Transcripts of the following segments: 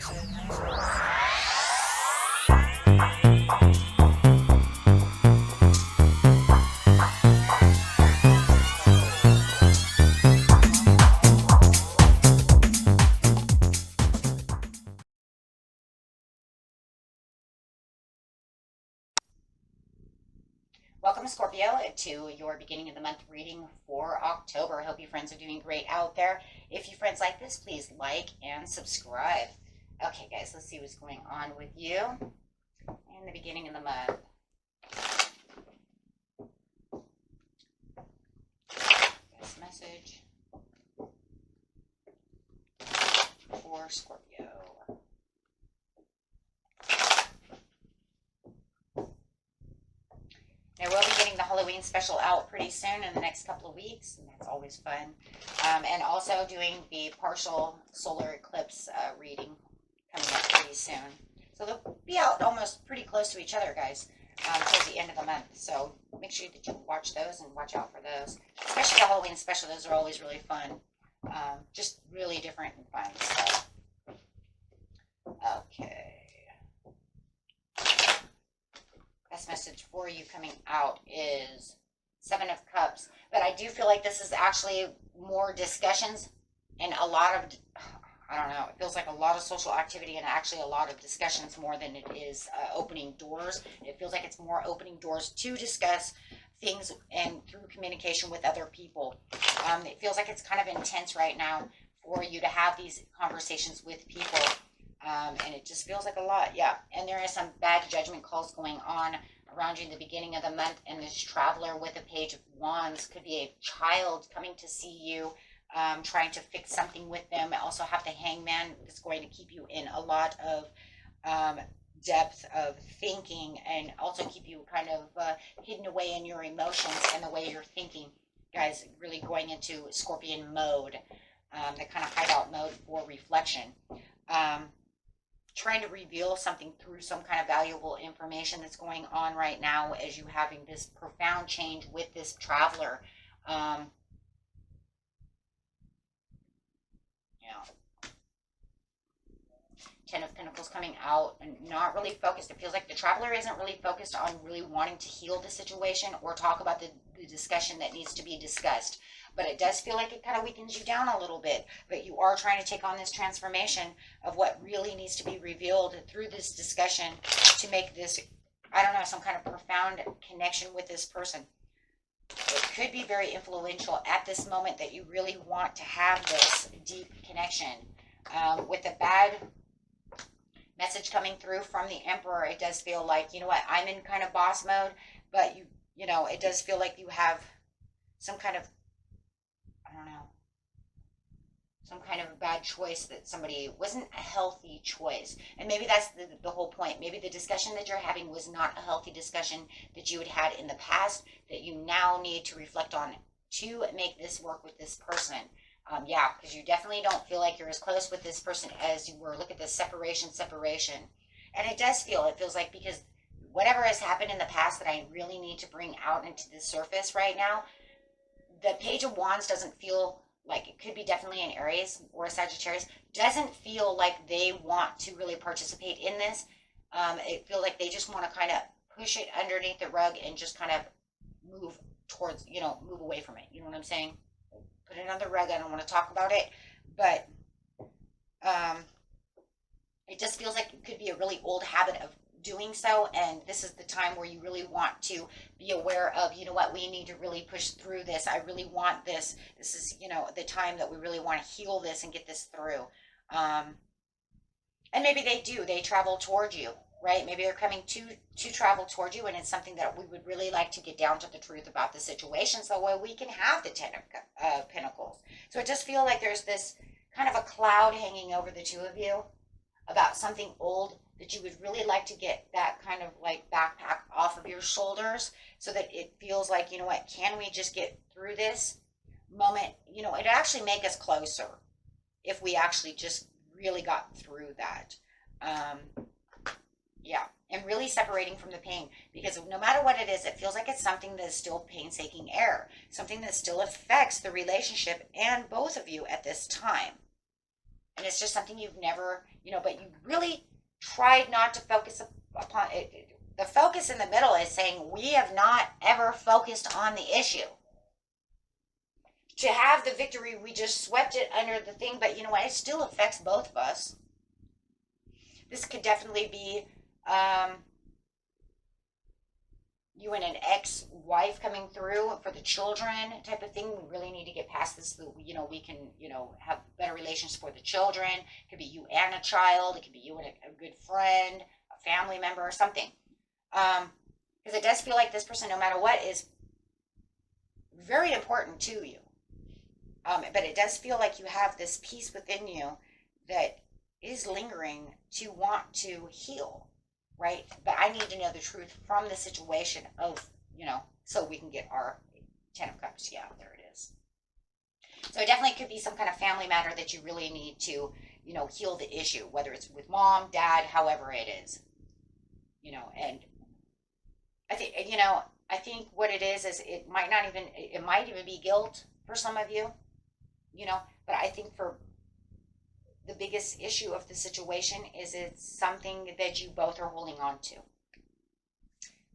Welcome, Scorpio, to your beginning of the month reading for October. I hope you friends are doing great out there. If you friends like this, please like and subscribe. Okay, guys, let's see what's going on with you in the beginning of the month. This message for Scorpio. Now, we'll be getting the Halloween special out pretty soon in the next couple of weeks, and that's always fun. And also doing the partial solar eclipse reading coming up pretty soon. So they'll be out almost pretty close to each other, guys, towards the end of the month. So make sure that you watch those and watch out for those. Especially the Halloween special. Those are always really fun. Just really different and fun. So. Okay. Best message for you coming out is Seven of Cups. But I do feel like this is actually more discussions and a lot of, I don't know, it feels like a lot of social activity and actually a lot of discussions more than it is opening doors. It feels like it's more opening doors to discuss things and through communication with other people. It feels like it's kind of intense right now for you to have these conversations with people. And it just feels like a lot, yeah. And there is some bad judgment calls going on around you in the beginning of the month. And this traveler with a Page of Wands could be a child coming to see you, trying to fix something with them. I also have the Hangman that's going to keep you in a lot of depth of thinking and also keep you kind of hidden away in your emotions and the way you're thinking. Guys, really going into Scorpion mode, the kind of hideout mode for reflection. Trying to reveal something through some kind of valuable information that's going on right now as you having this profound change with this traveler. Ten of Pentacles coming out and not really focused. It feels like the traveler isn't really focused on really wanting to heal the situation or talk about the discussion that needs to be discussed. But it does feel like it kind of weakens you down a little bit. But you are trying to take on this transformation of what really needs to be revealed through this discussion to make this, I don't know, some kind of profound connection with this person. It could be very influential at this moment that you really want to have this deep connection. With a bad message coming through from the Emperor, it does feel like, you know what, I'm in kind of boss mode, but you know, it does feel like you have some kind of, I don't know, some kind of a bad choice that somebody wasn't a healthy choice. And maybe that's the whole point. Maybe the discussion that you're having was not a healthy discussion that you had in the past that you now need to reflect on to make this work with this person. Yeah, because you definitely don't feel like you're as close with this person as you were. Look at this separation. And it feels like because whatever has happened in the past that I really need to bring out into the surface right now, the Page of Wands doesn't feel like, it could be definitely an Aries or a Sagittarius, doesn't feel like they want to really participate in this. It feels like they just want to kind of push it underneath the rug and just kind of move towards, move away from it. You know what I'm saying? Put it on the rug. I don't want to talk about it, but it just feels like it could be a really old habit of doing so, and this is the time where you really want to be aware of, you know what, we need to really push through this. I really want this. This is, the time that we really want to heal this and get this through. And maybe they travel toward you, right? Maybe they're coming to travel toward you, and it's something that we would really like to get down to the truth about the situation, so we can have the Ten of Pentacles. So it just feels like there's this kind of a cloud hanging over the two of you about something old that you would really like to get that kind of like backpack off of your shoulders so that it feels like, you know what, can we just get through this moment? It'd actually make us closer if we actually just really got through that. Yeah, and really separating from the pain, because no matter what it is, it feels like it's something that is still painstaking air, something that still affects the relationship and both of you at this time. and it's just something you've never, but you really tried not to focus upon it. The focus in the middle is saying we have not ever focused on the issue. To have the victory, we just swept it under the thing, but you know what? It still affects both of us. This could definitely be you and an ex-wife coming through for the children type of thing. We really need to get past this so that we can, have better relations for the children. It could be you and a child. It could be you and a good friend, a family member, or something. Because it does feel like this person, no matter what, is very important to you. But it does feel like you have this piece within you that is lingering to want to heal. Right? But I need to know the truth from the situation of, so we can get our 10 of Cups. Yeah, there it is. So it definitely could be some kind of family matter that you really need to, heal the issue, whether it's with mom, dad, however it is. And I think what it is it might even be guilt for some of you, but I think for the biggest issue of the situation is it's something that you both are holding on to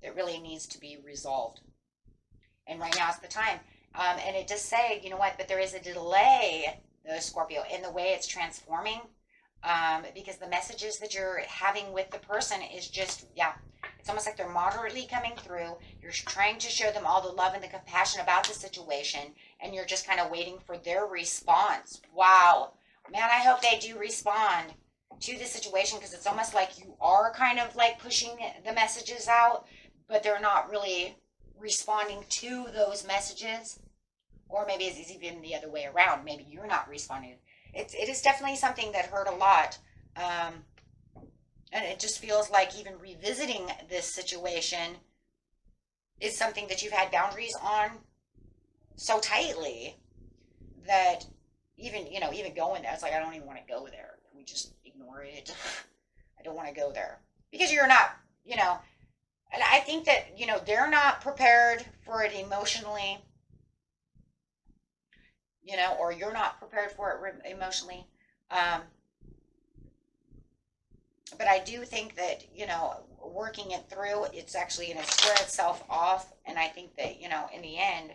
that really needs to be resolved. And right now is the time. And it does say, but there is a delay, the Scorpio, in the way it's transforming, because the messages that you're having with the person is just, it's almost like they're moderately coming through. You're trying to show them all the love and the compassion about the situation, and you're just kind of waiting for their response. Wow. Man, I hope they do respond to the situation, because it's almost like you are kind of like pushing the messages out, but they're not really responding to those messages. Or maybe it's even the other way around. Maybe you're not responding. It is definitely something that hurt a lot. And it just feels like even revisiting this situation is something that you've had boundaries on so tightly that even going there, it's like, I don't even want to go there. Can we just ignore it? I don't want to go there. Because you're not, and I think that, they're not prepared for it emotionally, or you're not prepared for it emotionally. But I do think that, working it through, it's actually going to square itself off. And I think that, in the end,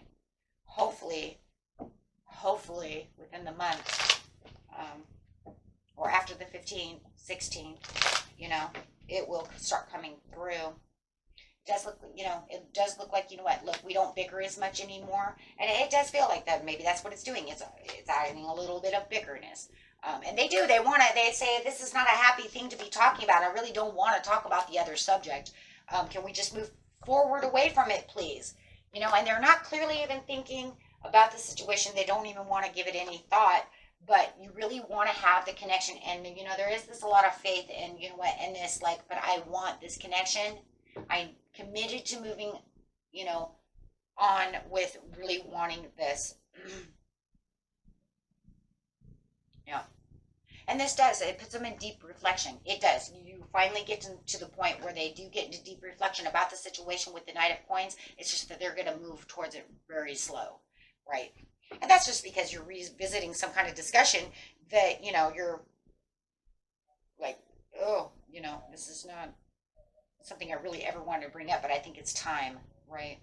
hopefully within the month, or after the 15th, 16th, it will start coming through. It does look like, look, we don't bicker as much anymore. And it does feel like that. Maybe that's what it's doing. It's adding a little bit of bickerness. And they say, this is not a happy thing to be talking about. I really don't want to talk about the other subject. Can we just move forward away from it, please? And they're not clearly even thinking about the situation. They don't even want to give it any thought, but you really want to have the connection. And, there is a lot of faith in, in this, but I want this connection. I'm committed to moving, on with really wanting this. Yeah. And this it puts them in deep reflection. It does. You finally get to the point where they do get into deep reflection about the situation with the Knight of Coins. It's just that they're going to move towards it very slow, right? And that's just because you're revisiting some kind of discussion that, you're like, oh, this is not something I really ever wanted to bring up, but I think it's time, right?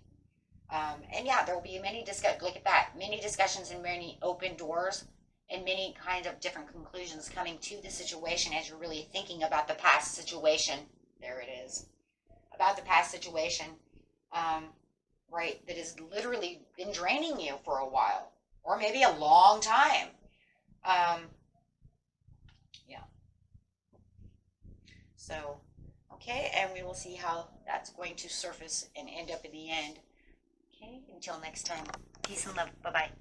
And yeah, there will be many look at that, many discussions and many open doors and many kind of different conclusions coming to the situation as you're really thinking about the past situation. There it is. About the past situation, right, that has literally been draining you for a while, or maybe a long time. Yeah. So, okay, and we will see how that's going to surface and end up in the end. Okay, until next time. Peace and love. Bye-bye.